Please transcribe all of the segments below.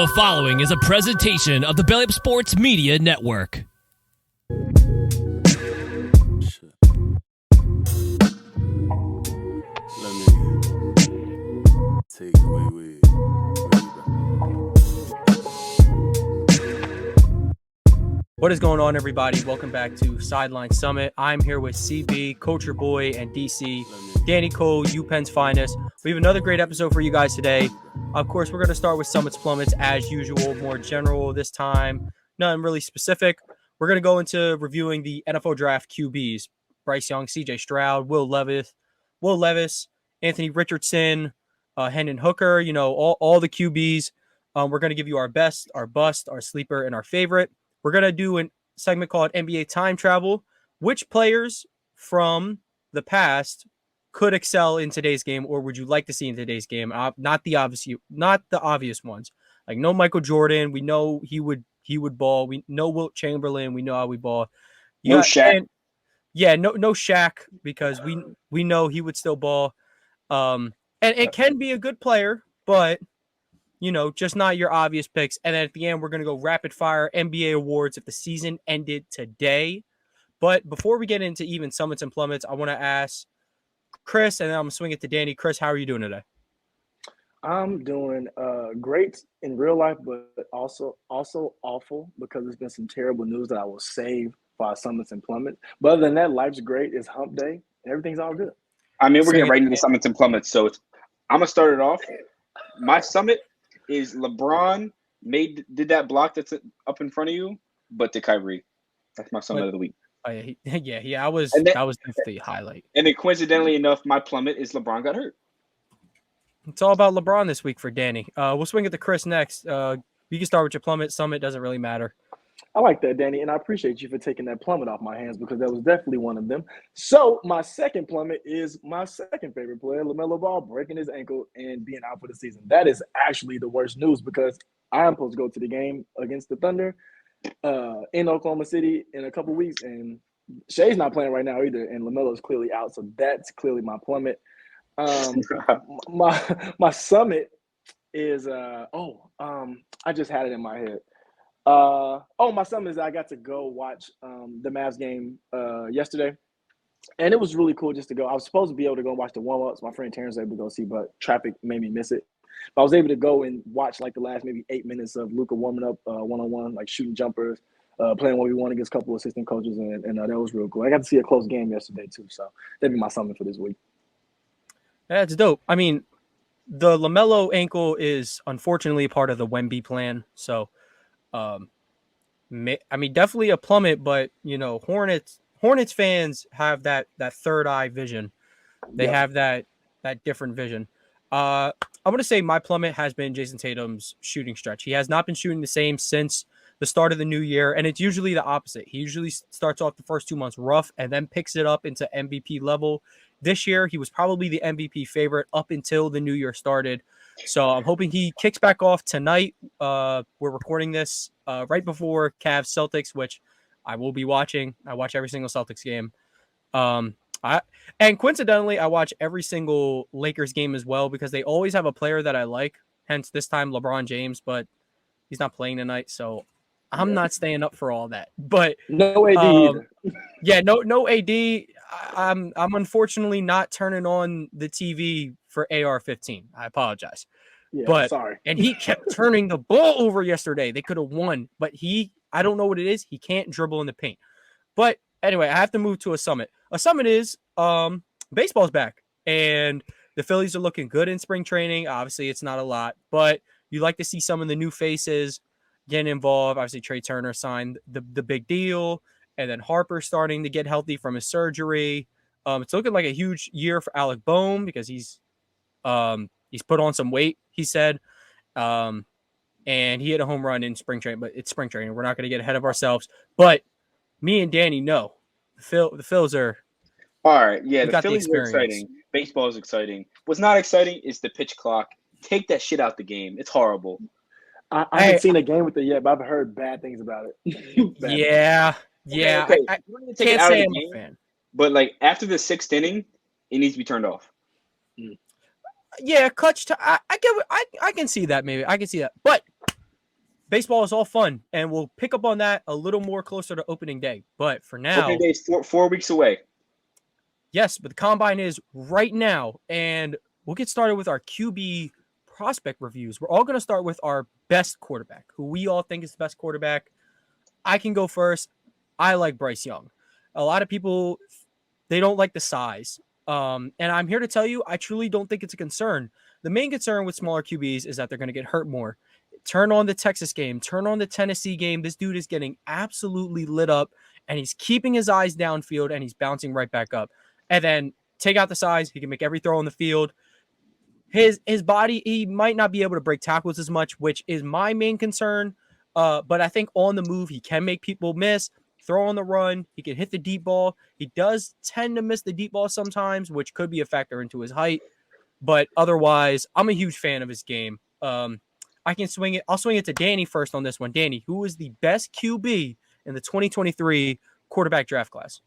The following is a presentation of the Belly Up Sports Media Network. Let me take it away with What is going on, everybody? Welcome back to Sideline Summit. I'm here with CB, Culture Boy, and DC. Danny Cole, UPenn's finest. We have another great episode for you guys today. Of course, we're going to start with Summit's Plummets as usual, more general this time. Nothing really specific. We're going to go into reviewing the NFL Draft QBs. Bryce Young, CJ Stroud, Will Levis, Anthony Richardson, Hendon Hooker, all the QBs. We're going to give you our best, our bust, our sleeper, and our favorite. We're going to do a segment called NBA Time Travel. Which players from the past could excel in today's game, or would you like to see in today's game? Not the obvious ones. Like no Michael Jordan. We know he would ball. We know Wilt Chamberlain. We know how we ball. No Shaq. No Shaq, because we know he would still ball. And it can be a good player, but just not your obvious picks. And then at the end, we're going to go rapid fire NBA awards if the season ended today. But before we get into even Summits and Plummets, I want to ask Chris, and then I'm going to swing it to Danny. Chris, how are you doing today? I'm doing great in real life, but also awful because there's been some terrible news that I will save for our Summits and Plummets. But other than that, life's great. It's hump day. Everything's all good. I mean, we're getting right into the Summits and Plummets. So I'm going to start it off. My Summit is LeBron did that block that's up in front of you, but to Kyrie. That's my Summit of the week. That was definitely a highlight. And then coincidentally enough, my Plummet is LeBron got hurt. It's all about LeBron this week for Danny. We'll swing it to Chris next. You can start with your Plummet. Summit doesn't really matter. I like that, Danny, and I appreciate you for taking that plummet off my hands because that was definitely one of them. So my second plummet is my second favorite player, LaMelo Ball, breaking his ankle and being out for the season. That is actually the worst news because I am supposed to go to the game against the Thunder in Oklahoma City in a couple weeks, and Shay's not playing right now either, and LaMelo's clearly out, so that's clearly my plummet. My summit is I just had it in my head. My summit is I got to go watch the Mavs game yesterday, and it was really cool just to go. I was supposed to be able to go watch the warm-ups. My friend Terrence was able to go see, but traffic made me miss it. But I was able to go and watch like the last maybe 8 minutes of Luka warming up one-on-one, like shooting jumpers, playing 1v1 against a couple of assistant coaches, and that was real cool. I got to see a close game yesterday too, so that'd be my summit for this week. That's dope. I mean, the LaMelo ankle is unfortunately part of the Wemby plan, so definitely a plummet, but Hornets fans have that third eye vision. They have that different vision. I'm going to say my plummet has been Jason Tatum's shooting stretch. He has not been shooting the same since the start of the new year, and it's usually the opposite. He usually starts off the first 2 months rough and then picks it up into MVP level. This year, he was probably the MVP favorite up until the new year started. So I'm hoping he kicks back off tonight. We're recording this right before Cavs Celtics, which I will be watching. I watch every single Celtics game. And coincidentally, I watch every single Lakers game as well because they always have a player that I like. Hence this time LeBron James, but he's not playing tonight, so I'm not staying up for all that. But no AD either. No AD. I'm unfortunately not turning on the TV for AR-15. I apologize. Yeah, but sorry. And he kept turning the ball over yesterday. They could have won, but I don't know what it is. He can't dribble in the paint. But anyway, I have to move to a summit. A summit is baseball's back, and the Phillies are looking good in spring training. Obviously, it's not a lot, but you like to see some of the new faces getting involved. Obviously, Trey Turner signed the big deal, and then Harper starting to get healthy from his surgery. It's looking like a huge year for Alec Boehm because he's put on some weight, he said. And he hit a home run in spring training, but it's spring training. We're not going to get ahead of ourselves. But me and Danny know the Phils are. All right, yeah, the Phillies are exciting. Baseball is exciting. What's not exciting is the pitch clock. Take that shit out the game. It's horrible. I haven't seen a game with it yet, but I've heard bad things about it. Yeah. Okay. I Can't say I'm a fan. But like after the 6th inning, it needs to be turned off. Yeah, clutch. I can see that. Maybe I can see that. But baseball is all fun, and we'll pick up on that a little more closer to opening day. But for now, Opening day is 4 weeks away. yes, but the combine is right now, and we'll get started with our QB prospect reviews. We're all going to start with our best quarterback, who we all think is the best quarterback. I can go first. I like Bryce Young. A lot of people, they don't like the size. And I'm here to tell you, I truly don't think it's a concern. The main concern with smaller QBs is that they're going to get hurt more. Turn on the Texas game, turn on the Tennessee game. This dude is getting absolutely lit up, and he's keeping his eyes downfield, and he's bouncing right back up. And then take out the size, he can make every throw on the field. His body, he might not be able to break tackles as much, which is my main concern. But I think on the move, he can make people miss, throw on the run. He can hit the deep ball. He does tend to miss the deep ball sometimes, which could be a factor into his height. But otherwise, I'm a huge fan of his game. I can swing it. I'll swing it to Danny first on this one. Danny, who is the best QB in the 2023 quarterback draft class?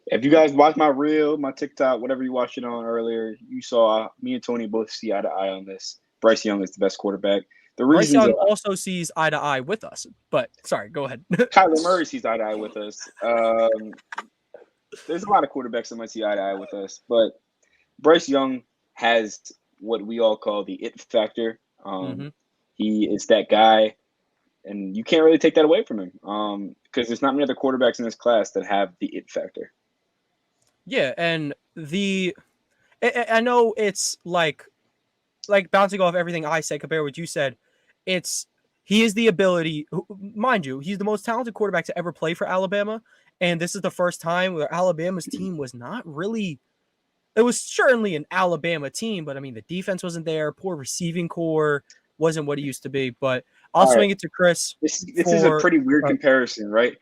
If you guys watch my reel, my TikTok, whatever you watched it on earlier, you saw me and Tony both see eye to eye on this. Bryce Young is the best quarterback. The Bryce reasons Young also sees eye to eye with us, but sorry, go ahead. Kyler Murray sees eye to eye with us. There's a lot of quarterbacks that might see eye to eye with us, but Bryce Young has what we all call the it factor. He is that guy, and you can't really take that away from him because there's not many other quarterbacks in this class that have the it factor. Yeah, and I know it's like bouncing off everything I said compared to what you said. He is the ability, mind you, he's the most talented quarterback to ever play for Alabama, and this is the first time where Alabama's team was not really. It was certainly an Alabama team, but I mean the defense wasn't there. Poor receiving core wasn't what it used to be. But I'll swing it to Chris. This is a pretty weird comparison, right?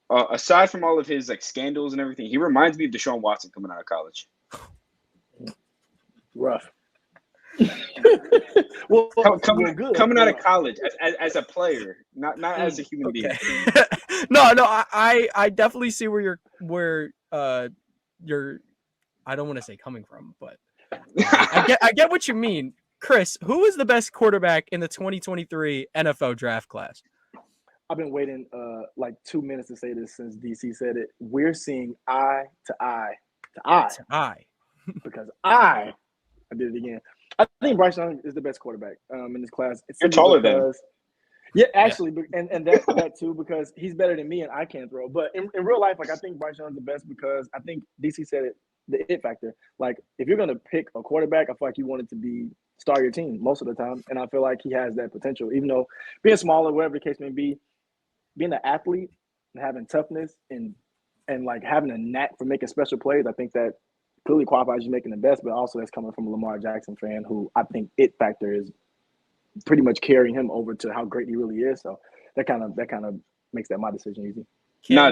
Aside from all of his like scandals and everything, he reminds me of Deshaun Watson coming out of college. Rough. Coming out of college as a player, not as a human being. No, I definitely see where you're. I don't want to say coming from, but I get what you mean. Chris, who is the best quarterback in the 2023 NFL draft class? I've been waiting like 2 minutes to say this since DC said it. We're seeing eye to eye because I did it again. I think Bryce Young is the best quarterback in this class. You're taller than. Yeah, actually, and that too because he's better than me and I can't throw. But in real life, like I think Bryce Young's the best because I think DC said it, the it factor. Like if you're gonna pick a quarterback, I feel like you want it to be star your team most of the time, and I feel like he has that potential. Even though being smaller, whatever the case may be, being an athlete and having toughness and like having a knack for making special plays, I think that clearly qualifies you making the best. But also that's coming from a Lamar Jackson fan who I think it factor is pretty much carrying him over to how great he really is. So that kind of makes that my decision easy.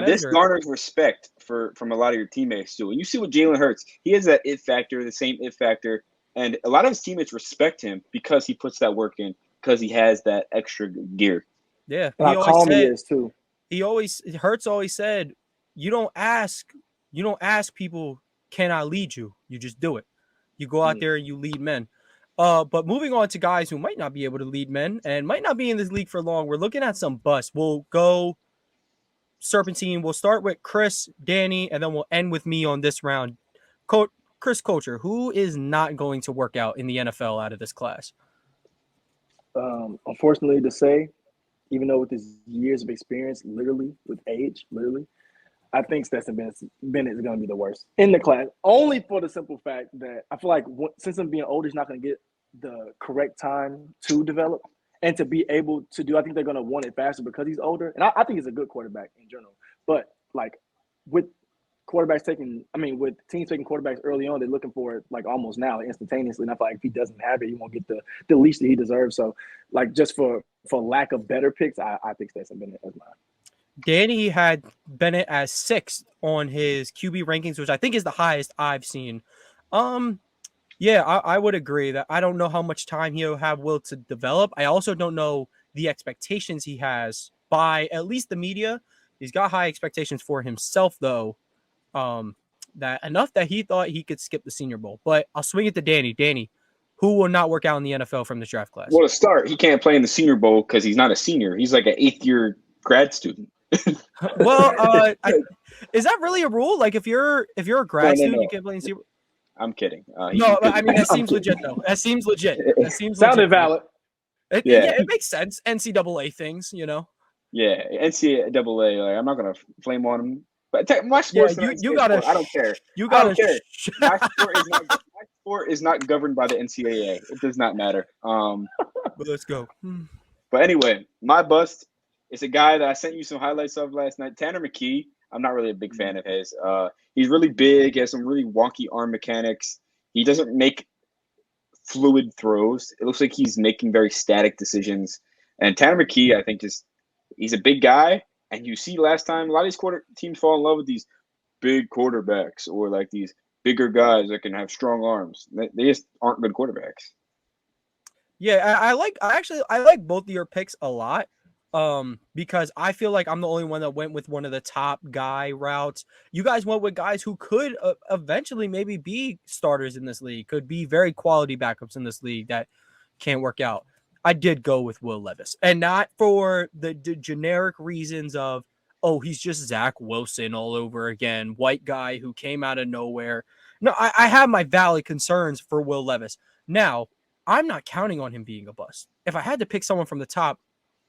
This garners respect from a lot of your teammates too. And you see what Jalen Hurts, he has that it factor, the same it factor, and a lot of his teammates respect him because he puts that work in, because he has that extra gear. Yeah, and how calm he is too. Hurts always said, you don't ask people, can I lead you? You just do it. You go out there and you lead men. But moving on to guys who might not be able to lead men and might not be in this league for long, we're looking at some busts. We'll go serpentine. We'll start with Chris, Danny, and then we'll end with me on this round. Chris Culture, who is not going to work out in the NFL out of this class? Unfortunately to say, even though with his years of experience, literally with age, I think Stetson Bennett is going to be the worst in the class, only for the simple fact that I feel like since him being older, he's not going to get the correct time to develop and to be able to do. I think they're going to want it faster because he's older, and I think he's a good quarterback in general. But like with teams taking quarterbacks early on, they're looking for it like almost now, instantaneously. And I feel like if he doesn't have it, he won't get the leash that he deserves. So like just for lack of better picks, I think Stetson Bennett as mine. Danny had Bennett as 6th on his QB rankings, which I think is the highest I've seen. Yeah, I would agree that I don't know how much time he'll have will to develop. I also don't know the expectations he has by at least the media. He's got high expectations for himself, though. That enough that he thought he could skip the Senior Bowl. But I'll swing it to Danny. Danny, who will not work out in the NFL from this draft class. Well, to start, he can't play in the Senior Bowl because he's not a senior. He's like an 8th-year grad student. Well, is that really a rule? Like, if you're a grad student, you can't play in Senior Bowl? I'm kidding. No, I mean, that seems legit, though. That seems legit. That seems Sounded legit. valid. Yeah, it makes sense. NCAA things, you know. Yeah, NCAA. Like, I'm not gonna flame on him, but my sports. Yeah, you gotta. I don't care. You gotta. I don't care. My sport is not governed by the NCAA. It does not matter. But let's go. But anyway, my bust is a guy that I sent you some highlights of last night. Tanner McKee. I'm not really a big fan of his. He's really big. He has some really wonky arm mechanics. He doesn't make fluid throws. It looks like he's making very static decisions. And Tanner McKee, I think, he's a big guy. And you see last time, a lot of these teams fall in love with these big quarterbacks or like these bigger guys that can have strong arms. They just aren't good quarterbacks. Yeah, I like both of your picks a lot. Because I feel like I'm the only one that went with one of the top guy routes. You guys went with guys who could eventually maybe be starters in this league, could be very quality backups in this league that can't work out. I did go with Will Levis, and not for the generic reasons of, oh, he's just Zach Wilson all over again, white guy who came out of nowhere. No, I have my valid concerns for Will Levis. Now, I'm not counting on him being a bust. If I had to pick someone from the top,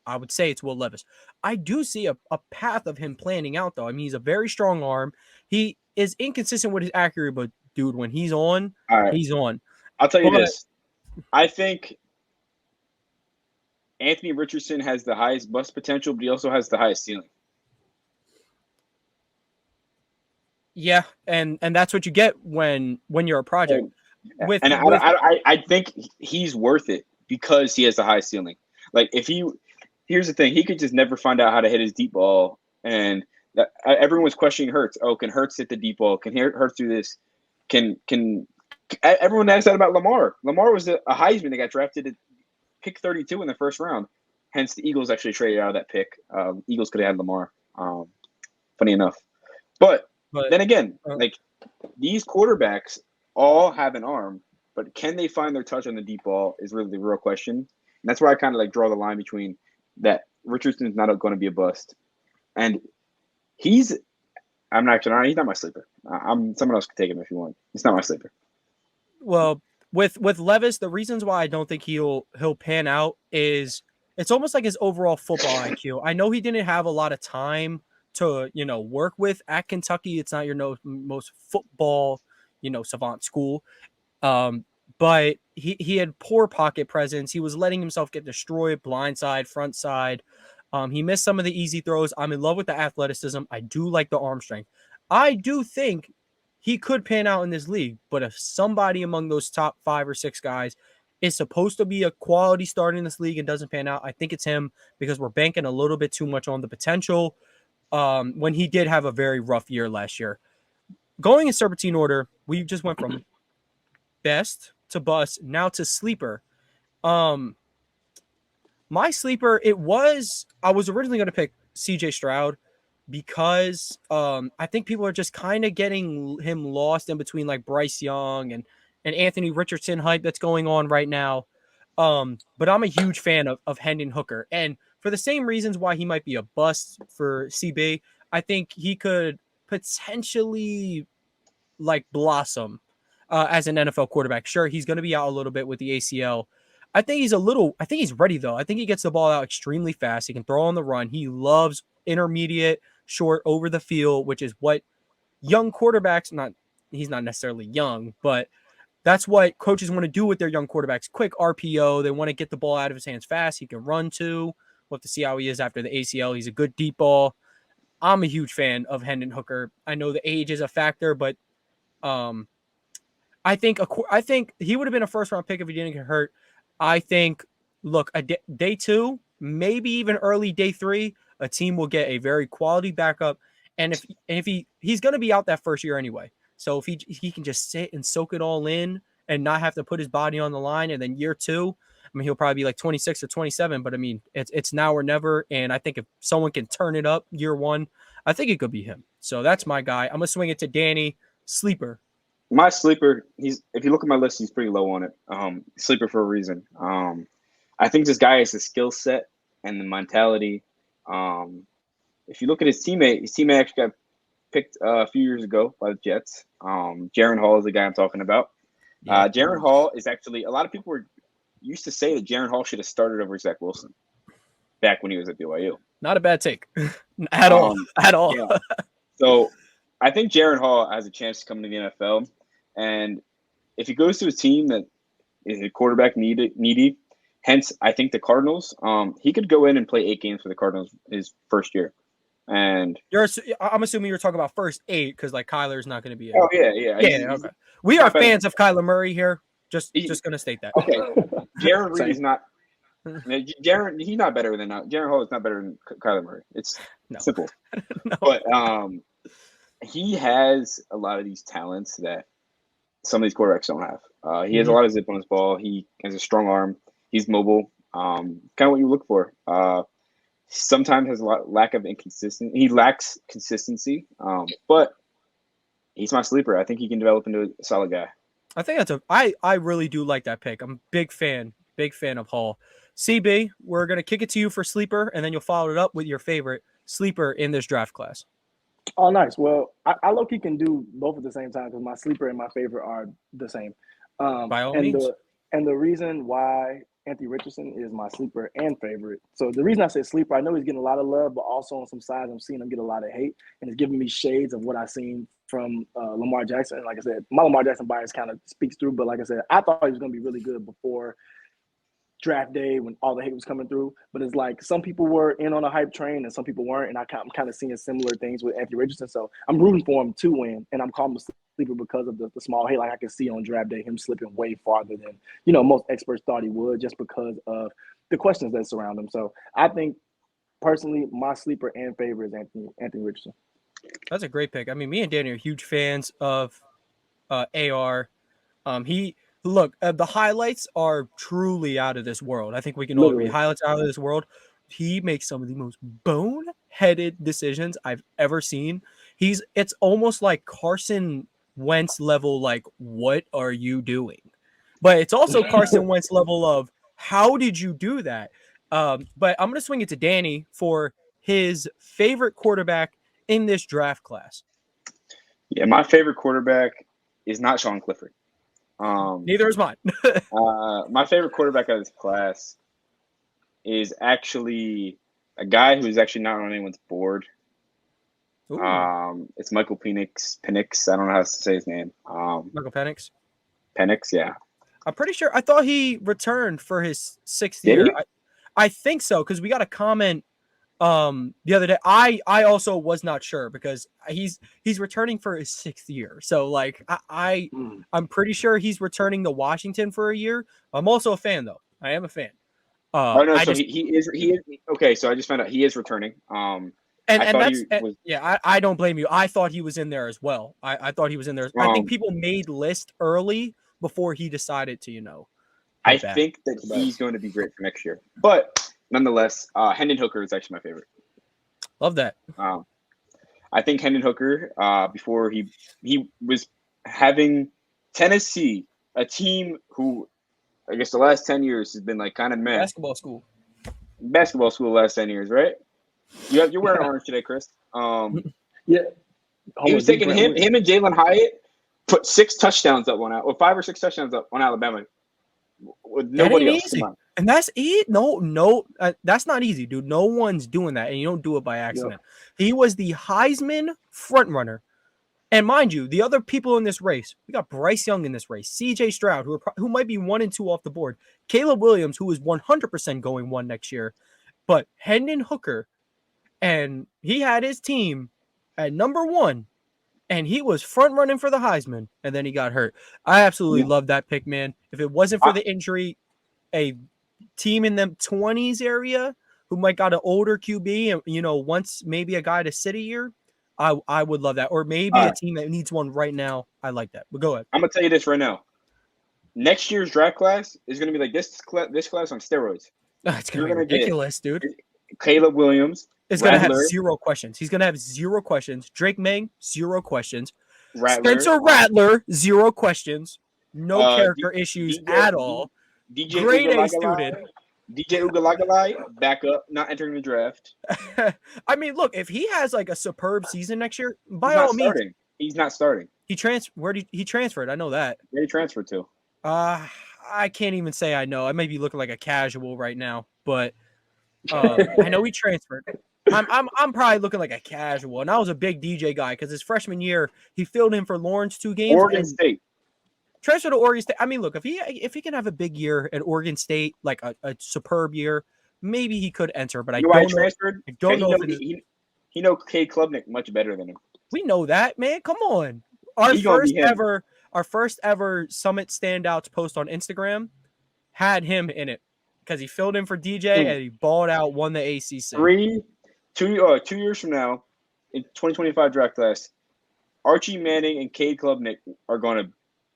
I would say it's Will Levis. I do see a path of him planning out, though. I mean, he's a very strong arm. He is inconsistent with his accuracy, but, dude, when he's on, he's on. I'll tell you this. I think Anthony Richardson has the highest bust potential, but he also has the highest ceiling. Yeah, and that's what you get when you're a project. I think he's worth it because he has the high ceiling. Like, here's the thing. He could just never find out how to hit his deep ball. And everyone was questioning Hurts. Oh, can Hurts hit the deep ball? Can Hurts do this? Everyone asked that about Lamar. Lamar was a Heisman that got drafted at pick 32 in the first round. Hence, the Eagles actually traded out of that pick. Eagles could have had Lamar. Funny enough. But then again, like, these quarterbacks all have an arm, but can they find their touch on the deep ball is really the real question. And that's where I kind of like draw the line between that Richardson's not going to be a bust. And he's not my sleeper. Someone else can take him if you want. It's not my sleeper. Well, with Levis, the reasons why I don't think he'll pan out is it's almost like his overall football IQ. I know he didn't have a lot of time to, work with at Kentucky. It's not your most football, savant school. But he had poor pocket presence. He was letting himself get destroyed, blind side, front side. He missed some of the easy throws. I'm in love with the athleticism. I do like the arm strength. I do think he could pan out in this league. But if somebody among those top 5 or 6 guys is supposed to be a quality starter in this league and doesn't pan out, I think it's him because we're banking a little bit too much on the potential when he did have a very rough year last year. Going in serpentine order, we just went from best to bust, now to sleeper. My sleeper, I was originally going to pick CJ Stroud because I think people are just kind of getting him lost in between like Bryce Young and Anthony Richardson hype that's going on right now. But I'm a huge fan of Hendon Hooker. And for the same reasons why he might be a bust for CB, I think he could potentially like blossom as an NFL quarterback. Sure, he's going to be out a little bit with the ACL. I think he's ready, though. I think he gets the ball out extremely fast. He can throw on the run. He loves intermediate, short, over the field, which is what young quarterbacks, he's not necessarily young, but that's what coaches want to do with their young quarterbacks. Quick RPO. They want to get the ball out of his hands fast. He can run too. We'll have to see how he is after the ACL. He's a good deep ball. I'm a huge fan of Hendon Hooker. I know the age is a factor, but I think he would have been a first-round pick if he didn't get hurt. I think, look, day 2, maybe even early day 3, a team will get a very quality backup. And if he's going to be out that first year anyway. So if he can just sit and soak it all in and not have to put his body on the line, and then year 2, I mean, he'll probably be like 26 or 27, but I mean, it's now or never. And I think if someone can turn it up year 1, I think it could be him. So that's my guy. I'm going to swing it to Danny. Sleeper. my sleeper, if you look at my list, he's pretty low on it. Sleeper for a reason. I think this guy has the skill set and the mentality. If you look at his teammate actually got picked a few years ago by the Jets. Jaron Hall is the guy I'm talking about. Yeah. Jaron Hall is actually, a lot of people used to say that Jaron Hall should have started over Zach Wilson back when he was at BYU. Not a bad take at all. At all. Yeah. So I think Jaron Hall has a chance to come to the NFL. And if he goes to a team that is a quarterback needy, hence I think the Cardinals, he could go in and play 8 games for the Cardinals his first year. And I'm assuming you're talking about first 8 because like Kyler's not going to be. Oh yeah. Okay. We are fans of Kyler Murray here. Just going to state that. Okay. Jaron Reed is not. He's not better than Jaron Hall is not better than Kyler Murray. It's simple. No. But he has a lot of these talents that some of these quarterbacks don't have. He has a lot of zip on his ball. He has a strong arm. He's mobile. Kind of what you look for. Sometimes has a lack of inconsistency. He lacks consistency. But he's my sleeper. I think he can develop into a solid guy. I think I really do like that pick. I'm a big fan of Hall. CB, we're going to kick it to you for sleeper, and then you'll follow it up with your favorite sleeper in this draft class. Oh, nice. Well, I low-key can do both at the same time because my sleeper and my favorite are the same. By all means. And the reason why Anthony Richardson is my sleeper and favorite. So the reason I say sleeper, I know he's getting a lot of love, but also on some sides I'm seeing him get a lot of hate, and it's giving me shades of what I've seen from Lamar Jackson. And like I said, my Lamar Jackson bias kind of speaks through, but like I said, I thought he was going to be really good before draft day when all the hate was coming through. But it's like some people were in on a hype train and some people weren't, and I'm kind of seeing similar things with Anthony Richardson. So I'm rooting for him to win, and I'm calling him a sleeper because of the small hate. Like I can see on draft day him slipping way farther than most experts thought he would, just because of the questions that surround him. So I think personally, my sleeper and favorite is Anthony Richardson. That's a great pick. I mean, me and Danny are huge fans of AR. The highlights are truly out of this world. I think we can all agree. Highlights out of this world. He makes some of the most bone-headed decisions I've ever seen. It's almost like Carson Wentz level, like, what are you doing? But it's also Carson Wentz level of, how did you do that? But I'm going to swing it to Danny for his favorite quarterback in this draft class. Yeah, my favorite quarterback is not Sean Clifford. Neither is mine. My favorite quarterback out of this class is actually a guy who is actually not on anyone's board. It's Michael Penix. I don't know how to say his name. Michael Penix? Penix, yeah. I'm pretty sure. I thought he returned for his 6th year. I think so, because we got a comment the other day. I also was not sure because he's returning for his 6th year. So like I'm pretty sure he's returning to Washington for a year. I'm also a fan though. I am a fan. He is okay. So I just found out he is returning. I don't blame you. I thought he was in there as well. I thought he was in there. I think people made list early before he decided to I think that he's going to be great for next year, but. Nonetheless, Hendon Hooker is actually my favorite. Love that. I think Hendon Hooker, before he was having Tennessee, a team who, I guess the last 10 years has been like kind of meh. Basketball school the last 10 years, right? You're wearing orange today, Chris. Yeah. He was taking him and Jalen Hyatt put 6 touchdowns up or 5 or 6 touchdowns up on Alabama with nobody else. Easy. And that's it. No, that's not easy, dude. No one's doing that, and you don't do it by accident. Yep. He was the Heisman frontrunner. And mind you, the other people in this race, we got Bryce Young in this race, C.J. Stroud, who might be 1 and 2 off the board, Caleb Williams, who is 100% going 1 next year, but Hendon Hooker, and he had his team at number 1, and he was front running for the Heisman, and then he got hurt. I absolutely love that pick, man. If it wasn't for the injury, a team in the 20s area who might got an older QB and once maybe a guy to sit a year, I would love that. Or maybe a team that needs one right now. I like that. But go ahead. I'm gonna tell you this right now. Next year's draft class is gonna be like this class on steroids. It's gonna be ridiculous, dude. Caleb Williams is gonna have 0 questions. He's gonna have 0 questions. Drake May, 0 questions. Rattler. Spencer Rattler, 0 questions, no character issues at all. DJ Grade A Ugalagalai. student. DJ Ugalagalai, backup, not entering the draft. I mean, look, if he has like a superb season next year, by He's not all means, starting. He's not starting. he transferred. I know that. Where he transferred to? I can't even say I know. I may be looking like a casual right now, but I know he transferred. I'm probably looking like a casual, and I was a big DJ guy because his freshman year he filled in for Lawrence 2 games. Oregon State. Transfer to Oregon State. I mean, look, if he can have a big year at Oregon State, like a superb year, maybe he could enter. But I don't know. Transferred? I don't know. He know Cade Klubnik much better than him. We know that, man. Come on. Our first ever Summit Standouts post on Instagram had him in it because he filled in for DJ and he balled out, won the ACC. 2 years from now, in 2025 draft class, Archie Manning and Cade Klubnik are going to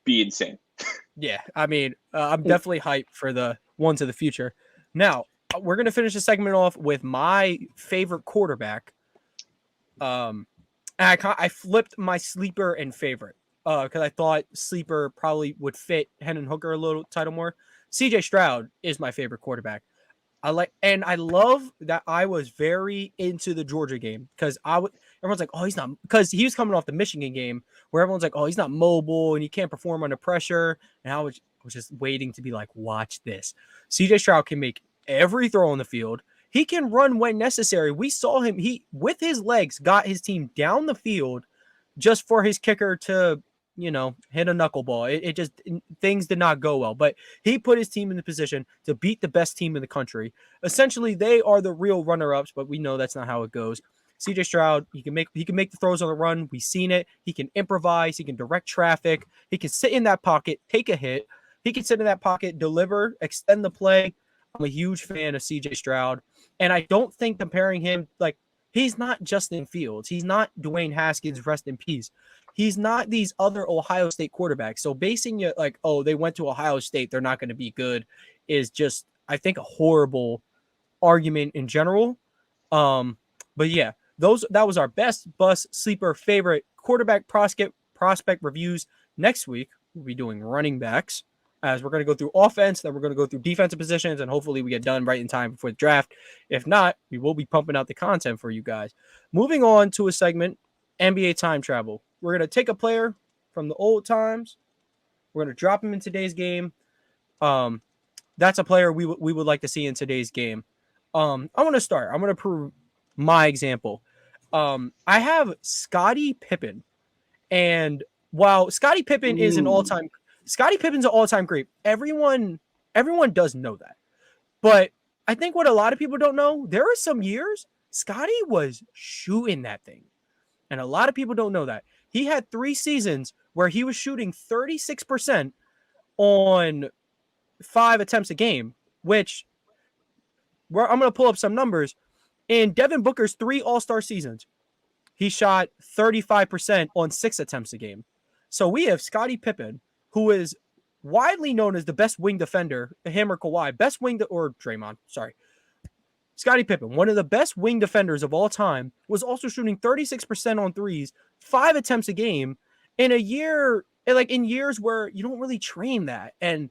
be insane. Yeah, I mean, I'm definitely hyped for the ones of the future. Now, we're going to finish the segment off with my favorite quarterback. And I flipped my sleeper and favorite because I thought sleeper probably would fit Hendon Hooker a little title more. CJ Stroud is my favorite quarterback. I love that I was very into the Georgia game because everyone's like, oh, he's not, because he was coming off the Michigan game where everyone's like, oh, he's not mobile and he can't perform under pressure. And I was just waiting to be like, watch this. CJ Stroud can make every throw on the field. He can run when necessary. We saw him. He, with his legs, got his team down the field just for his kicker to, hit a knuckleball. Things did not go well, but he put his team in the position to beat the best team in the country. Essentially, they are the real runner-ups, but we know that's not how it goes. CJ Stroud, he can make the throws on the run. We've seen it. He can improvise. He can direct traffic. He can sit in that pocket, take a hit. He can sit in that pocket, deliver, extend the play. I'm a huge fan of CJ Stroud. And I don't think comparing him, like, he's not Justin Fields. He's not Dwayne Haskins, rest in peace. He's not these other Ohio State quarterbacks. So basing it like, oh, they went to Ohio State, they're not going to be good, is just, I think, a horrible argument in general. But yeah, that was our best bus sleeper favorite quarterback prospect reviews. Next week, we'll be doing running backs. As we're going to go through offense, then we're going to go through defensive positions, and hopefully we get done right in time before the draft. If not, we will be pumping out the content for you guys. Moving on to a segment, NBA time travel. We're going to take a player from the old times. We're going to drop him in today's game. That's a player we would like to see in today's game. I want to start. I'm going to prove my example. I have Scottie Pippen. And while Scottie Pippen is an all-time – Scottie Pippen's an all-time great. Everyone does know that. But I think what a lot of people don't know, there are some years Scottie was shooting that thing. And a lot of people don't know that. He had 3 seasons where he was shooting 36% on 5 attempts a game, which I'm going to pull up some numbers. In Devin Booker's 3 All-Star seasons, he shot 35% on 6 attempts a game. So we have Scottie Pippen, who is widely known as the best wing defender, him or Kawhi, or Draymond, sorry. Scottie Pippen, one of the best wing defenders of all time, was also shooting 36% on threes, 5 attempts a game in a year, like in years where you don't really train that. And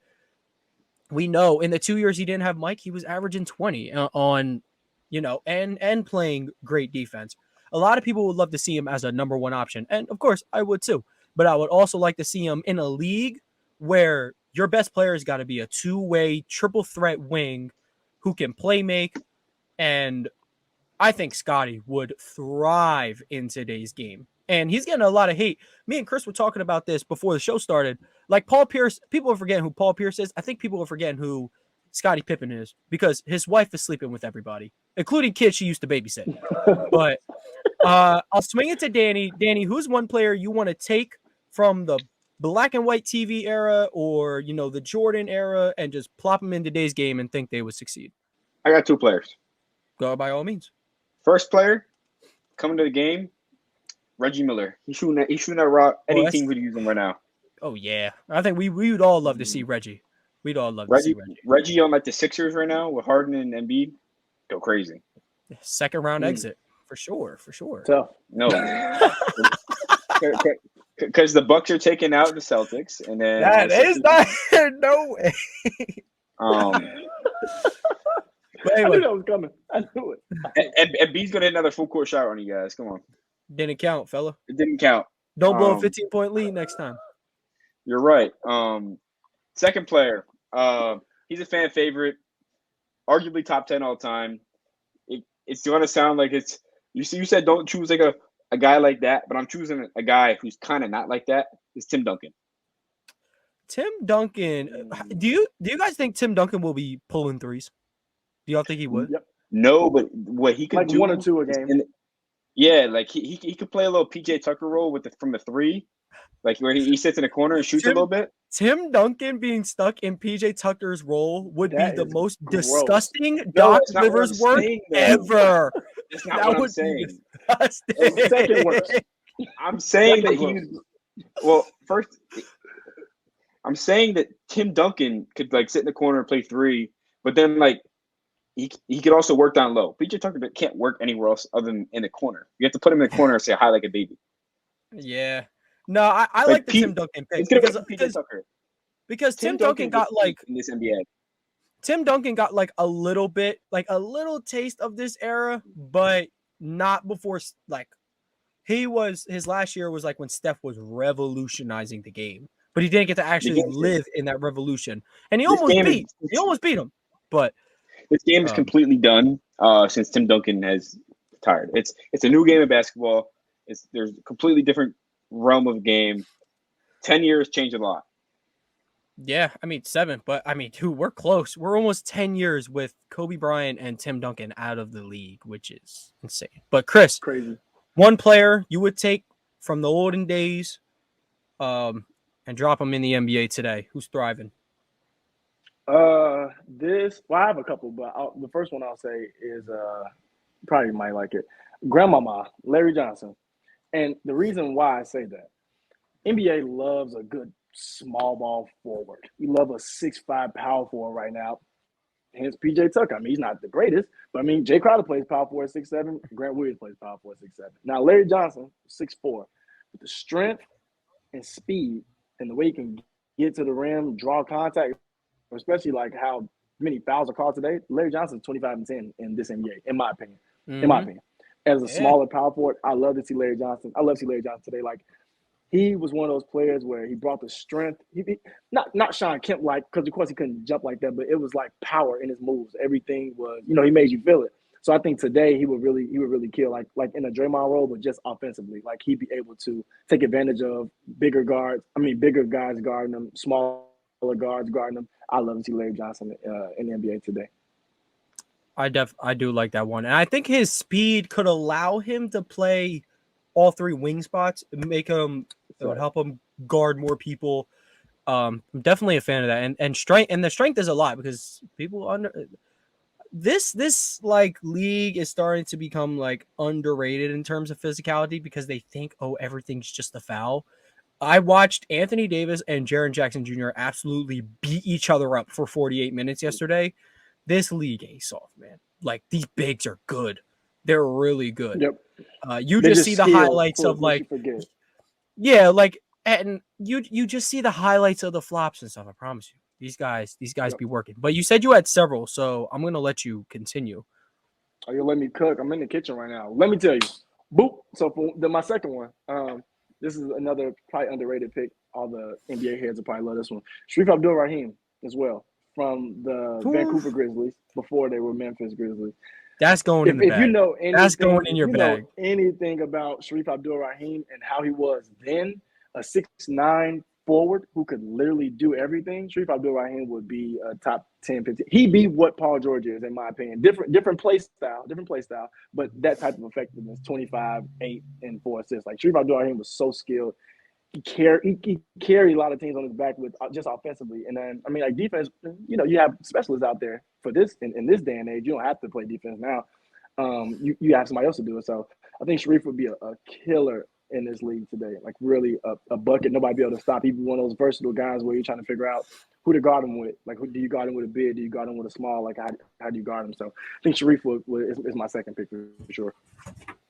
we know in the 2 years he didn't have Mike, he was averaging 20 on, and playing great defense. A lot of people would love to see him as a number 1 option. And of course I would too. But I would also like to see him in a league where your best player has got to be a 2-way triple threat wing who can play make. And I think Scottie would thrive in today's game. And he's getting a lot of hate. Me and Chris were talking about this before the show started. Like Paul Pierce, people are forgetting who Paul Pierce is. I think people are forgetting who Scottie Pippen is because his wife is sleeping with everybody, including kids she used to babysit. But I'll swing it to Danny. Danny, who's one player you want to take from the black and white TV era or, the Jordan era and just plop them in today's game and think they would succeed? I got 2 players. Go by all means. First player coming to the game, Reggie Miller. He's shooting that rock. Any team would use him right now. Oh, yeah. I think we would all love to see Reggie. We'd all love to see Reggie. Reggie on like the Sixers right now with Harden and Embiid. Go crazy. Second round exit. For sure. Tough. No. because the Bucks are taking out the Celtics, and then That the is Sixers- not no way. But I knew anyway, that was coming. I knew it. and B's gonna hit another full court shot on you guys. Come on, didn't count, fella. it didn't count. Don't blow a 15-point lead next time. You're right. Second player. He's a fan favorite, arguably top 10 all time. It's gonna sound like it's you said don't choose like a guy like that, but I'm choosing a guy who's kind of not like that. It's Tim Duncan. Tim Duncan. Do you guys think Tim Duncan will be pulling threes? Do y'all think he would? Yep. No, but what he could Like do 1 or 2 a game. Yeah, like he could play a little PJ Tucker role from the 3, like where he sits in the corner and shoots a little bit. Tim Duncan being stuck in PJ Tucker's role would That be the is most gross. disgusting No, Doc that's not what Rivers I'm work saying, though. ever. That's not That what I'm would be saying. disgusting. It's the second worst. I'm saying that Second first, I'm saying that Tim Duncan could like sit in the corner and play 3, but then like he could also work down low. PJ Tucker can't work anywhere else other than in the corner. You have to put him in the corner and say hi like a baby. Yeah. No, I like the Tim Duncan pick It's gonna be PJ Tucker. because Tim Duncan got like in this NBA. Tim Duncan got like a little taste of this era, but not before like his last year was like when Steph was revolutionizing the game, but he didn't get to actually live in that revolution, and he almost beat him. But this game is completely done since Tim Duncan has retired. It's a new game of basketball. There's a completely different realm of game. 10 years changed a lot. Yeah, I mean 7, but I mean, dude, we're close. We're almost 10 years with Kobe Bryant and Tim Duncan out of the league, which is insane. But Chris, Crazy. One player you would take from the olden days, and drop him in the NBA today. Who's thriving? I have a couple, but the first one I'll say is probably might like it. Grandmama, Larry Johnson. And the reason why I say that, NBA loves a good small ball forward. We love a 6'5" power forward right now. Hence PJ Tucker. I mean, he's not the greatest, but I mean, Jay Crowder plays power forward 6'7". Grant Williams plays power forward 6'7". Now, Larry Johnson, 6'4". With the strength and speed and the way he can get to the rim, draw contact, especially like how many fouls are called today, Larry Johnson's 25-10 in this NBA, in my opinion. Mm-hmm. In my opinion. As a smaller power forward, I love to see Larry Johnson. I love to see Larry Johnson today. Like, he was one of those players where he brought the strength. Not Sean Kemp like, because of course he couldn't jump like that, but it was like power in his moves. Everything was, he made you feel it. So I think today he would really kill like in a Draymond role, but just offensively. Like he'd be able to take advantage of bigger guys guarding him, smaller guards guarding him. I love to see Larry Johnson in the NBA today. I do like that one, and I think his speed could allow him to play all 3 wing spots, make him it would help him guard more people. I'm definitely a fan of that, and strength, and the strength is a lot because people under this like league is starting to become like underrated in terms of physicality because they think everything's just a foul. I watched Anthony Davis and Jaren Jackson Jr. absolutely beat each other up for 48 minutes yesterday. This league ain't soft, man. Like these bigs are good. They're really good. Yep. You just see the highlights of like, yeah, like, and you just see the highlights of the flops and stuff. I promise you, these guys be working. But you said you had several, so I'm gonna let you continue. Oh, you let me cook. I'm in the kitchen right now. Let me tell you, boop. So for my second one, this is another probably underrated pick. All the NBA heads will probably love this one. Sharif Abdul-Rahim as well from the Vancouver Grizzlies before they were Memphis Grizzlies. That's going in the bag. If you know anything, that's going in your bag. Anything about Sharif Abdul-Rahim and how he was then, a 6'9" forward who could literally do everything, Sharif Abdul-Rahim would be a top 10, 15. He'd be what Paul George is, in my opinion. Different play style, but that type of effectiveness, 25, 8, and 4 assists. Like Sharif Abdul-Rahim was so skilled. He carried a lot of teams on his back with just offensively. And then, I mean, like defense, you have specialists out there for this in this day and age. You don't have to play defense now. You have somebody else to do it. So I think Sharif would be a killer in this league today. Like really a bucket, nobody be able to stop. He'd be one of those versatile guys where you're trying to figure out who to guard him with. Like, who do you guard him with a big? Do you guard him with a small? Like, how do you guard him? So I think Sharif is my second pick for sure.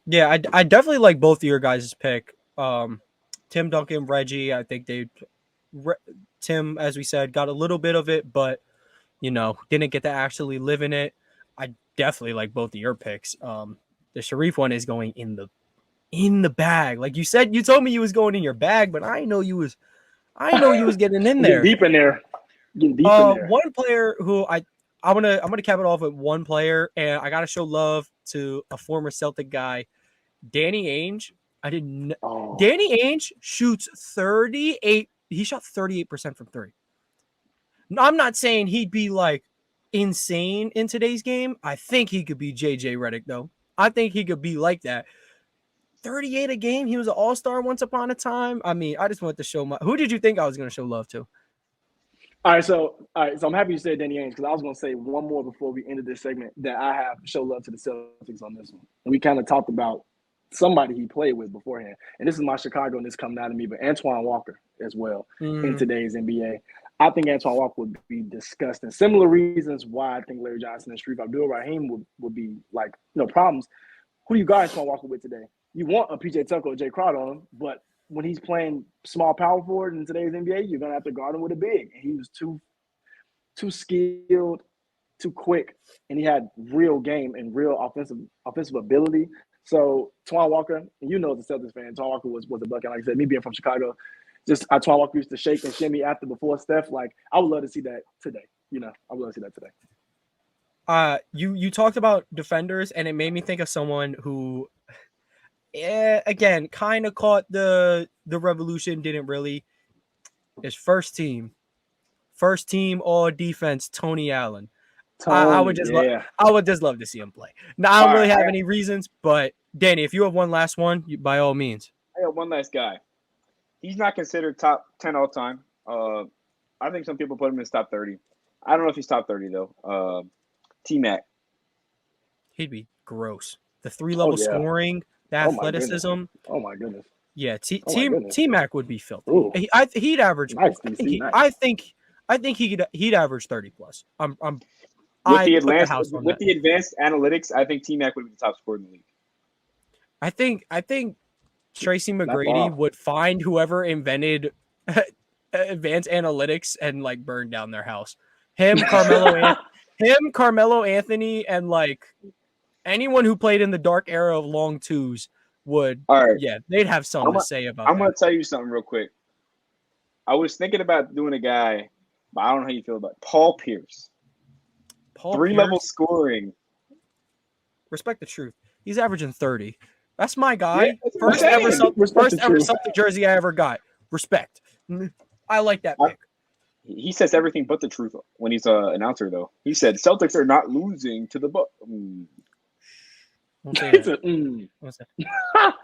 Yeah, I definitely like both of your guys' pick. Tim Duncan, Reggie. I think Tim, as we said, got a little bit of it, but didn't get to actually live in it. I definitely like both of your picks. The Sharif one is going in the bag. Like you said, you told me you was going in your bag, but I know you was getting in there. Getting deep in there. Getting deep in there. One player who I'm gonna cap it off with one player, and I gotta show love to a former Celtic guy, Danny Ainge. Danny Ainge shoots 38. He shot 38% from three. I'm not saying he'd be like insane in today's game. I think he could be JJ Redick though. I think he could be like that. 38 a game. He was an all-star once upon a time. I mean, I just wanted to show who did you think I was going to show love to? All right, so I'm happy you said Danny Ainge because I was going to say one more before we ended this segment that I have show love to the Celtics on this one. And we kind of talked about somebody he played with beforehand. And this is my Chicago, and this coming out of me, but Antoine Walker as well in today's NBA. I think Antoine Walker would be disgusting. Similar reasons why I think Larry Johnson and Sharif Abdul-Rahim would be like, problems. Who do you got Antoine Walker with today? You want a PJ Tucker or Jay Crowder on him, but when he's playing small power forward in today's NBA, you're going to have to guard him with a big. And he was too skilled, too quick, and he had real game and real offensive ability. So Antoine Walker, and as a Celtics fan, Antoine Walker was a bucket. Like I said, me being from Chicago, just Antoine Walker used to shake and shimmy before Steph. Like, I would love to see that today. I would love to see that today. You talked about defenders, and it made me think of someone who, again, kind of caught the revolution, didn't really. His first team all defense, Tony Allen. I would just love to see him play. Now, I don't really have any reasons, but Danny, if you have one last one, by all means. I got one last guy. He's not considered top 10 all time. I think some people put him in his top 30. I don't know if he's top 30 though. T-Mac. He'd be gross. The 3-level scoring, the athleticism. Oh my goodness. Yeah, T-Mac would be filthy. He'd average. Nice, I think he'd average 30 plus. With the advanced analytics, I think T-Mac would be the top scorer in the league. I think Tracy McGrady would find whoever invented advanced analytics and like burn down their house. Carmelo Anthony, and like anyone who played in the dark era of long twos would. All right. Yeah, they'd have something to say about. I'm gonna tell you something real quick. I was thinking about doing a guy, but I don't know how you feel about Paul Pierce. 3-level scoring. Respect the truth. He's averaging 30. That's my guy. Yeah, first ever Celtic jersey I ever got. Respect. I like that pick. He says everything but the truth when he's an announcer, though. He said Celtics are not losing to the Bucks.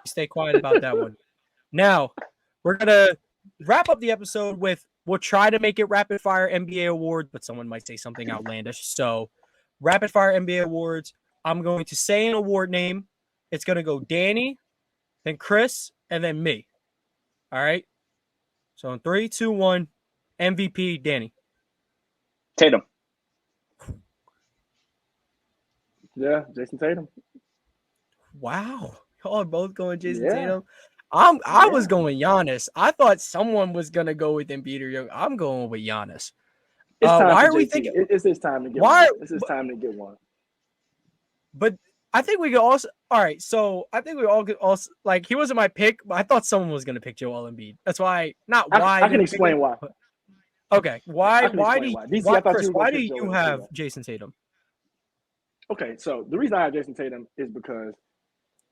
Stay quiet about that one. Now, we're gonna wrap up the episode with. We'll try to make it rapid fire NBA awards, but someone might say something outlandish. So, rapid fire NBA awards. I'm going to say an award name. It's going to go Danny, then Chris, and then me. All right. So, in 3, 2, 1, MVP, Danny. Tatum. Yeah, Jason Tatum. Wow. Y'all are both going Jason Tatum. I was going Giannis. I thought someone was gonna go with Embiid. I'm going with Giannis. Why are we thinking? It's his time to get one. It's his time to get one. But I think we could also. All right, so I think we all could also like he wasn't my pick, but I thought someone was gonna pick Joel Embiid. That's why. I can explain why. Okay, why do you have Jason Tatum? Okay, so the reason I have Jason Tatum is because.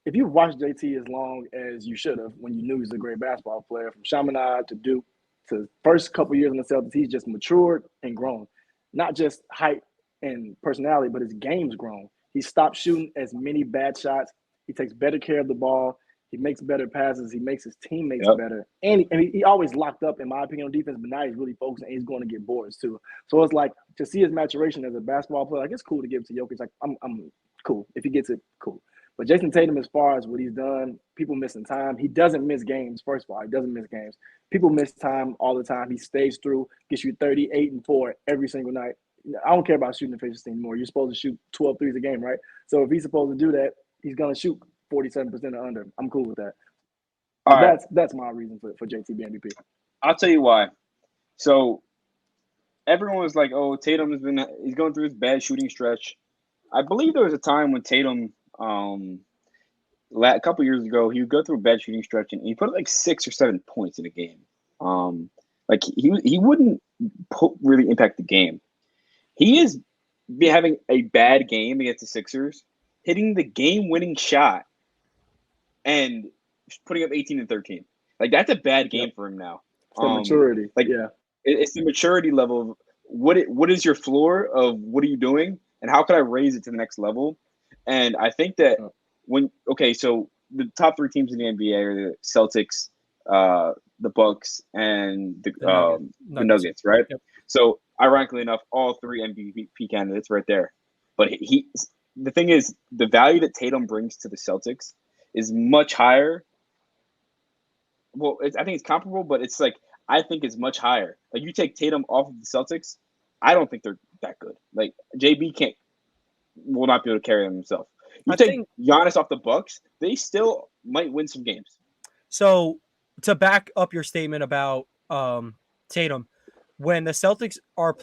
If you've watched JT as long as you should have when you knew he was a great basketball player, from Chaminade to Duke to first couple years in the Celtics, he's just matured and grown. Not just height and personality, but his game's grown. He stopped shooting as many bad shots. He takes better care of the ball. He makes better passes. He makes his teammates better. And he always locked up, in my opinion, on defense, but now he's really focused and he's going to get boards too. So it's like to see his maturation as a basketball player, like it's cool to give it to Jokic. Like I'm cool. If he gets it, cool. But Jason Tatum, as far as what he's done, people missing time. He doesn't miss games, first of all. He doesn't miss games. People miss time all the time. He stays through, gets you 38 and 4 every single night. I don't care about shooting efficiency anymore. You're supposed to shoot 12 threes a game, right? So if he's supposed to do that, he's going to shoot 47% or under. I'm cool with that. All So right. that's my reason for JT being MVP. I'll tell you why. So everyone was like, "Oh, he's going through his bad shooting stretch." I believe there was a time when Tatum, a couple years ago, he would go through a bad shooting stretch and he put like 6 or 7 points in a game. Like he wouldn't really impact the game. He is having a bad game against the Sixers, hitting the game-winning shot and putting up 18 and 13. Like that's a bad game for him now. It's the maturity. Like Yeah. it's the maturity level of what is your floor of what are you doing and how can I raise it to the next level? And I think that so the top 3 teams in the NBA are the Celtics, the Bucks, and the Nuggets, right? Yep. So ironically enough, all 3 MVP candidates right there. But the thing is, the value that Tatum brings to the Celtics is much higher. Well, I think it's comparable, but it's like I think it's much higher. Like you take Tatum off of the Celtics, I don't think they're that good. Like JB will not be able to carry them himself. You take Giannis off the Bucks, they still might win some games. So to back up your statement about Tatum, when the Celtics are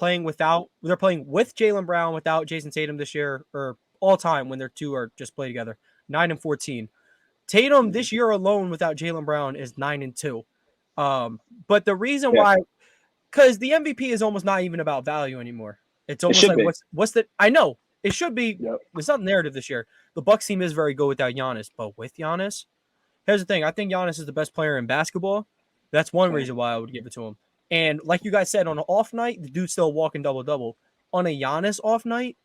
they're playing with Jaylen Brown without Jason Tatum this year, or all time when their two are just play together, 9-14. Tatum this year alone without Jaylen Brown is 9-2. But the reason why, because the MVP is almost not even about value anymore. It's almost like what's the? I know it should be. Yep. It's not narrative this year. The Bucks team is very good without Giannis, but with Giannis, here's the thing. I think Giannis is the best player in basketball. That's one reason why I would give it to him. And like you guys said, on an off night, the dude's still walking double-double. On a Giannis off night,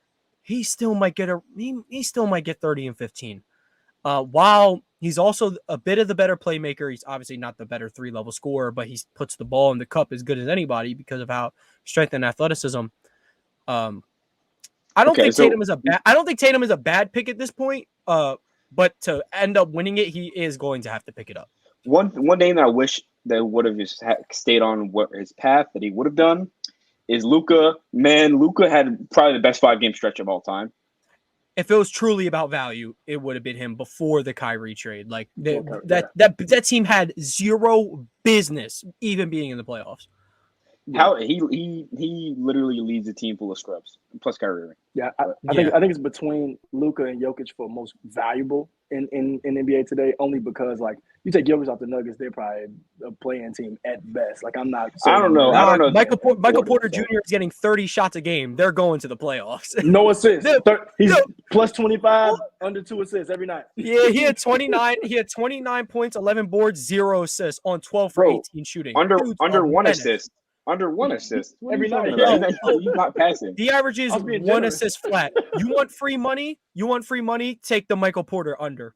he still might get 30 and 15. While he's also a bit of the better playmaker, he's obviously not the better 3-level scorer, but he puts the ball in the cup as good as anybody because of how strength and athleticism. I don't think Tatum is a bad pick at this point. But to end up winning it, he is going to have to pick it up. One name that I wish that would have just stayed on his path that he would have done is Luka. Man, Luka had probably the best 5-game stretch of all time. If it was truly about value, it would have been him before the Kyrie trade. Like that team had zero business even being in the playoffs. How he literally leads a team full of scrubs plus Kyrie. Yeah, I think it's between Luka and Jokic for most valuable in NBA today. Only because like you take Jokic off the Nuggets, they're probably a playing team at best. Like I'm not. I don't know. Michael Porter Jr. is getting 30 shots a game. They're going to the playoffs. No assists. He's plus 25, under 2 assists every night. Yeah, he had 29. He had 29 points, 11 boards, 0 assists on 12 for 18 shooting. Under 1 assist. Under 1 assist every night. He's not passing. He averages 1 assist flat. You want free money? Take the Michael Porter under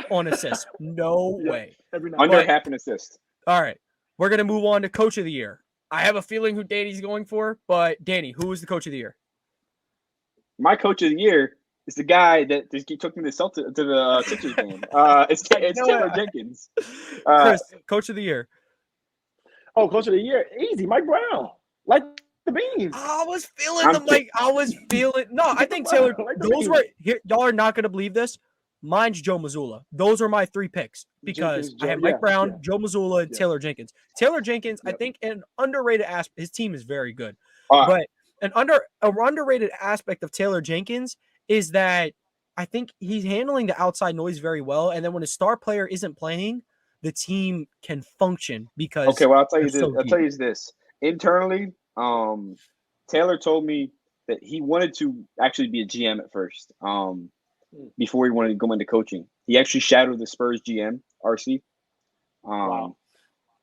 on assist. No way. Every night. Under half an assist. All right. We're going to move on to Coach of the Year. I have a feeling who Danny's going for, but Danny, who is the Coach of the Year? My Coach of the Year is the guy that just took me to the Sixers game. It's Taylor Jenkins. Chris, Coach of the Year. Oh, Coach of the Year, easy, Mike Brown, like the beans. I was feeling No, I think Taylor. Y'all are not going to believe this. Mine's Joe Mazzulla. Those are my 3 picks because I have Mike Brown, Joe Mazzulla, and Taylor Jenkins. Taylor Jenkins, I think, an underrated aspect. His team is very good, but an underrated aspect of Taylor Jenkins is that I think he's handling the outside noise very well. And then when a star player isn't playing, the team can function because I'll tell you this. I'll tell you this. Internally, Taylor told me that he wanted to actually be a GM at first. Before he wanted to go into coaching. He actually shadowed the Spurs GM, RC. Wow.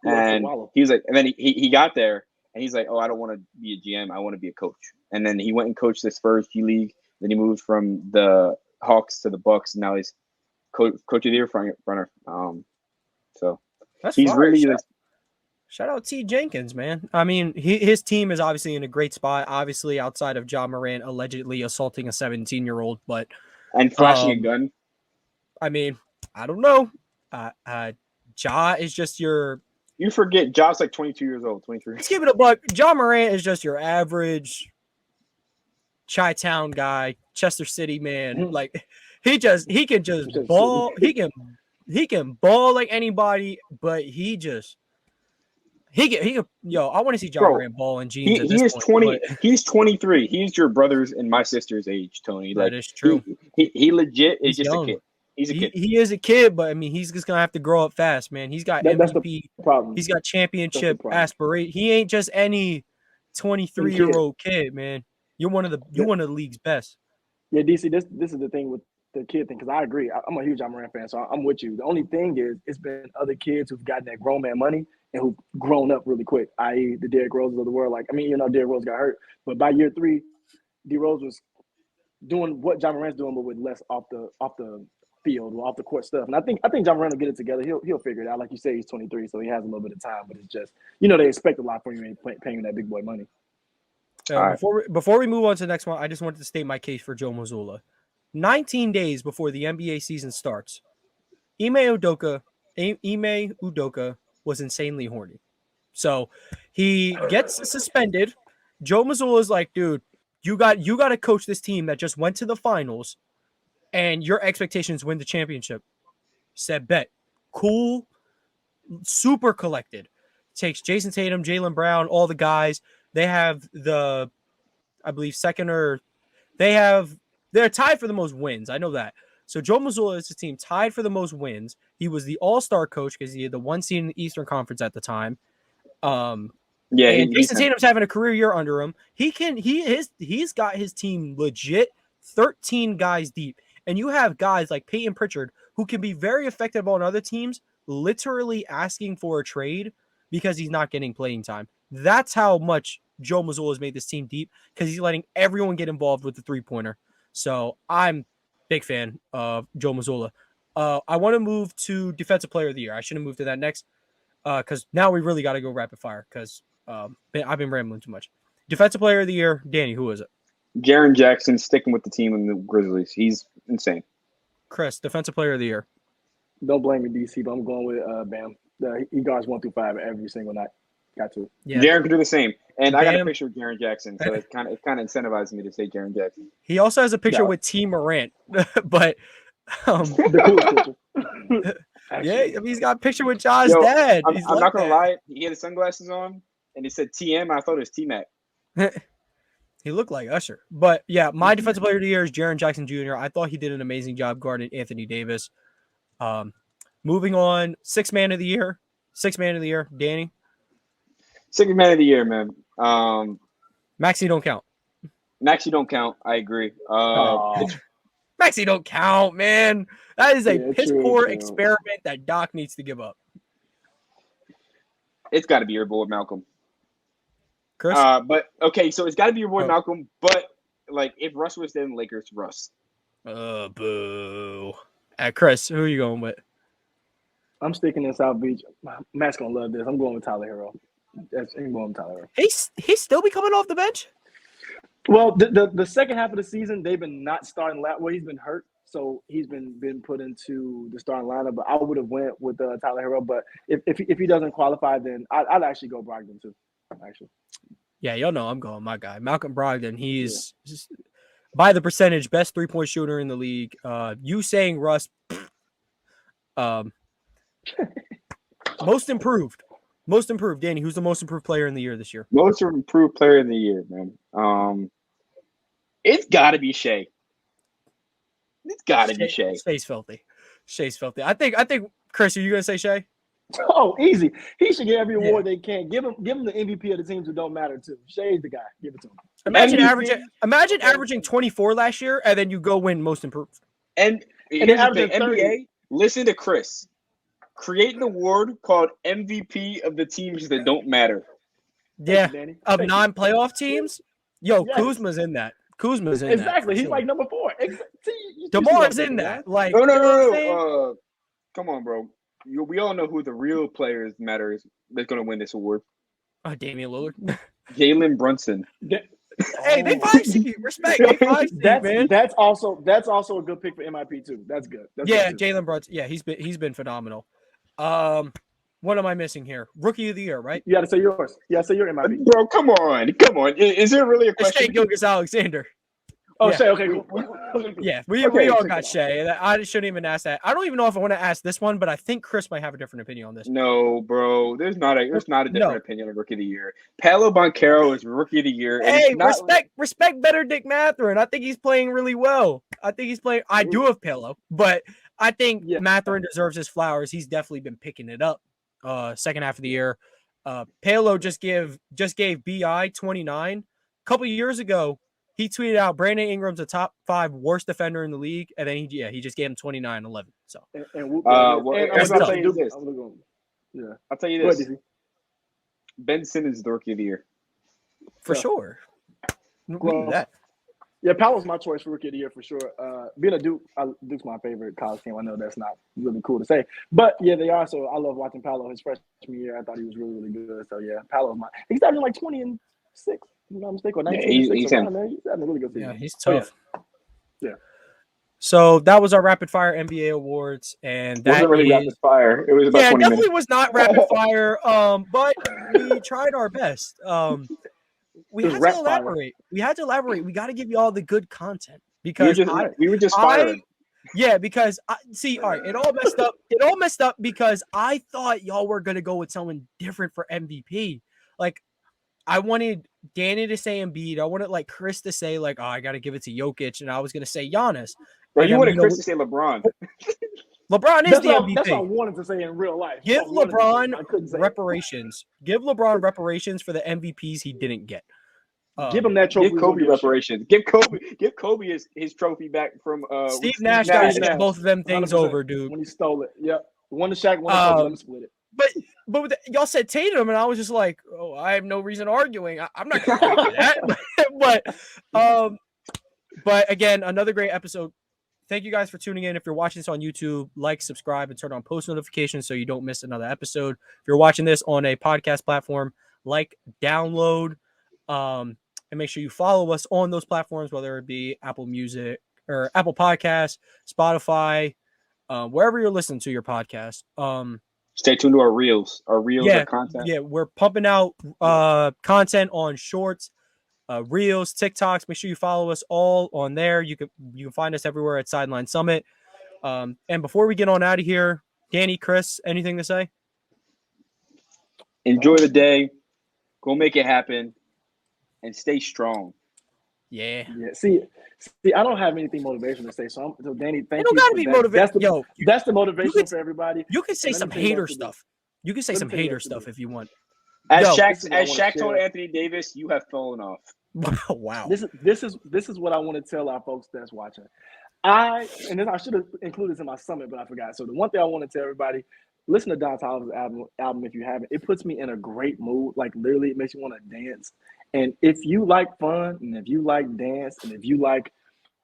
And he was like, and then he got there and he's like, oh, I don't want to be a GM. I want to be a coach. And then he went and coached the Spurs G League. Then he moved from the Hawks to the Bucks. And now he's coach of the year runner. So that's he's really shout out T. Jenkins, man. I mean, his team is obviously in a great spot. Obviously, outside of Ja Morant allegedly assaulting a 17-year-old, but and flashing a gun. I mean, I don't know. Ja is just your. You forget Ja's like 22 years old, 23. Let's give it a buck. Ja Morant is just your average Chi-Town guy, Chester City man. Like he can just ball. He can he can ball like anybody, but he yo, I want to see John Bro, Morant ball in jeans at he this is point. 20. But He's 23. He's your brother's and my sister's age, Tony. that Like is true. he legit is He's just a young. kid. He's a kid. He is a kid, but I mean, he's just gonna have to grow up fast, man. He's got That's the MVP. problem. He's got That's the championship problem. aspiration. He ain't just any 23-year-old kid, man. You're one of the league's best. Yeah, DC, this is the thing with the kid thing, because I agree. I'm a huge John Moran fan, so I'm with you. The only thing is, it's been other kids who've gotten that grown man money and who've grown up really quick, i.e. the Derrick Roses of the world. Like, I mean, Derrick Rose got hurt, but by year 3, D Rose was doing what John Moran's doing, but with less off the field or off the court stuff. And I think John Moran will get it together. He'll figure it out. Like you say, he's 23, so he has a little bit of time, but it's just, they expect a lot from you paying that big boy money. Right. Before we move on to the next one, I just wanted to state my case for Joe Mazzulla. 19 days before the NBA season starts, Ime Udoka was insanely horny. So he gets suspended. Joe Mazzulla is like, dude, you got to coach this team that just went to the finals, and your expectations win the championship. Said bet. Cool, super collected. Takes Jason Tatum, Jaylen Brown, all the guys. They have I believe they're tied for the most wins. I know that. So Joe Mazzulla is his team tied for the most wins. He was the all-star coach because he had the 1 seed in the Eastern Conference at the time. Jason Tatum's having a career year under him. He's got his team legit 13 guys deep. And you have guys like Peyton Pritchard who can be very effective on other teams, literally asking for a trade because he's not getting playing time. That's how much Joe Mazzulla has made this team deep, because he's letting everyone get involved with the three-pointer. So I'm a big fan of Joe Mazzulla. I want to move to Defensive Player of the Year. I should have moved to that next, because now we really got to go rapid fire, because I've been rambling too much. Defensive Player of the Year, Danny, who is it? Jaren Jackson sticking with the team in the Grizzlies. He's insane. Chris, Defensive Player of the Year. Don't blame me, DC, but I'm going with Bam. He guards 1 through 5 every single night. Got to. Yeah. Jaren can do the same. And Bam. I got a picture of Jaren Jackson, so it kind of incentivizes me to say Jaren Jackson. He also has a picture with T. Morant, but the coolest picture. Yeah, I mean, he's got a picture with Ja's dad. I'm not gonna lie. He had his sunglasses on, and he said TM. I thought it was T-Mac. He looked like Usher. But yeah, my Defensive Player of the Year is Jaren Jackson Jr. I thought he did an amazing job guarding Anthony Davis. Moving on, Sixth Man of the Year, Danny. Sixth Man of the Year, man. Maxey don't count. I agree. Maxey don't count, man. That is a piss poor true. experiment that Doc needs to give up. It's got to be your boy Malcolm. Chris? But okay, so it's got to be your boy Malcolm. But like, if Russ was in Lakers, Russ. Boo. Chris, who are you going with? I'm sticking in South Beach. Matt's gonna love this. I'm going with Tyler Hero. I'm going with Tyler Hero. He's still be coming off the bench? Well, the second half of the season, they've been not starting. Well, he's been hurt, so he's been put into the starting lineup. But I would have went with Tyler Hero. But if he doesn't qualify, then I'd actually go Brogdon too. Actually. Yeah, y'all know I'm going my guy, Malcolm Brogdon. He's by the percentage best 3-point shooter in the league. You saying Russ? Most improved. Danny, who's the most improved player in the year this year? Most improved player in the year, man. It's got to be Shea. It's got to be Shea. Shay's filthy. I think Chris, are you gonna say Shea? Oh, easy. He should get every award they can. Give him the MVP of the teams that don't matter too. Shea's the guy. Give it to him. Imagine averaging 24 last year, and then you go win most improved. And here's the thing, NBA, listen to Chris. Create an award called MVP of the teams that don't matter. Yeah, of non-playoff teams. Yo, yes. Kuzma's in that. Exactly. He's like number 4. DeMar's in that. Like, no. Come on, bro. We all know who the real players matter is that's going to win this award. Damian Lillard. Jalen Brunson. Hey, they 5 seed. Respect. They 5 seed, man. That's also a good pick for MIP too. That's good. Jalen Brunson. Yeah, he's been phenomenal. What am I missing here? Rookie of the year, right? You got to say yours. Yeah, say your MIP. Bro, come on. Is there really a question? Shai Gilgeous-Alexander. Oh, Yeah. Shay. Okay, cool. Yeah, we Okay, all check got it out. Shay. I shouldn't even ask that. I don't even know if I want to ask this one, but I think Chris might have a different opinion on this. No, bro. There's not a different No. opinion of Rookie of the Year. Paolo Banchero is Rookie of the Year. And Hey, it's not, respect better Dick Mathurin. I think he's playing really well. I do have Palo, but I think Yeah. Mathurin deserves his flowers. He's definitely been picking it up. Second half of the year. Palo just gave BI 29. A couple of years ago, he tweeted out Brandon Ingram's a top 5 worst defender in the league, and then he just gave him 29-11. So And well, and here's what I'll tell you this. Yeah. I'll tell you Go ahead, this. DC. Ben Simmons is the Rookie of the Year. for Yeah. sure. We can do Well, that. Yeah, Paolo's my choice for Rookie of the Year for sure. Being a Duke, Duke's my favorite college team. I know that's not really cool to say, but yeah, they are. So I love watching Paolo. His freshman year, I thought he was really, really good. So yeah, Paolo's my. He's averaging like 20 and 6. If I'm not mistaken, or 19 Yeah, and 6. he's Around there. He's having a really good season. Yeah, he's Oh, yeah. tough. Yeah. So that was our rapid fire NBA awards, and that Wasn't really is- rapid fire. It was about yeah, 20 definitely minutes. was not rapid fire. But we tried our best. We It was had rap to fire. elaborate. We got to give you all the good content We because were just firing. because all right, it all messed up. It all messed up because I thought y'all were gonna go with someone different for MVP. Like, I wanted Danny to say Embiid. I wanted like Chris to say like, oh, I got to give it to Jokic, and I was gonna say Giannis. Bro, And you then, wanted you know, Chris to say LeBron. LeBron is That's the what, MVP. that's what I wanted to say in real life. Give I wanted to say it, LeBron I couldn't say it. reparations. Give LeBron reparations for the MVPs he didn't get. Give him that trophy. Give Kobe reparations. Give Kobe his trophy back from Steve when Nash got to Nash. get both of them things 100%. over, dude. When he stole it. Yep. One to Shaq, one to Kobe. Let me split it. But with y'all said Tatum, and I was just like, oh, I have no reason arguing. I'm not going to argue that. But again, another great episode. Thank you guys for tuning in. If you're watching this on YouTube, like, subscribe, and turn on post notifications so you don't miss another episode. If you're watching this on a podcast platform, like, download, and make sure you follow us on those platforms, whether it be Apple Music or Apple Podcasts, Spotify, wherever you're listening to your podcast. Stay tuned to our reels. Our content. Yeah, we're pumping out content on shorts, reels, TikToks. Make sure you follow us all on there. You can find us everywhere at Sideline Summit. And before we get on out of here, Danny, Chris, anything to say? Enjoy the day. Go make it happen. And stay strong. Yeah. Yeah. See, I don't have anything motivational to say. So Danny, thank you. You don't got to for be that. motivated. That's the motivation could- for everybody. You can say Let me some tell you what hater to do. stuff. You can say Let me some tell you hater what to stuff do. if you want. As Yo, this is what I Shaq wanna told share. Anthony Davis, you have fallen off. Wow. This is what I want to tell our folks that's watching. I should have included this in my summit, but I forgot. So the one thing I want to tell everybody, listen to Don Toliver's album if you haven't. It puts me in a great mood. Like literally, it makes you want to dance. And if you like fun, and if you like dance, and if you like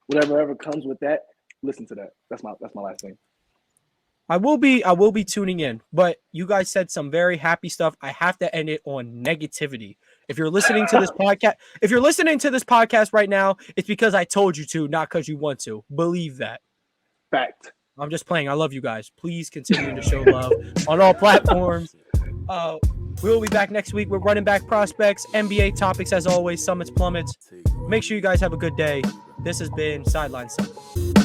whatever comes with that, listen to that. That's my last thing. I will be tuning in, but you guys said some very happy stuff. I have to end it on negativity. If you're listening to this podcast right now, it's because I told you to, not because you want to. Believe that. Fact. I'm just playing. I love you guys. Please continue to show love on all platforms. We'll be back next week with running back prospects, NBA topics as always, summits, plummets. Make sure you guys have a good day. This has been Sideline Summit.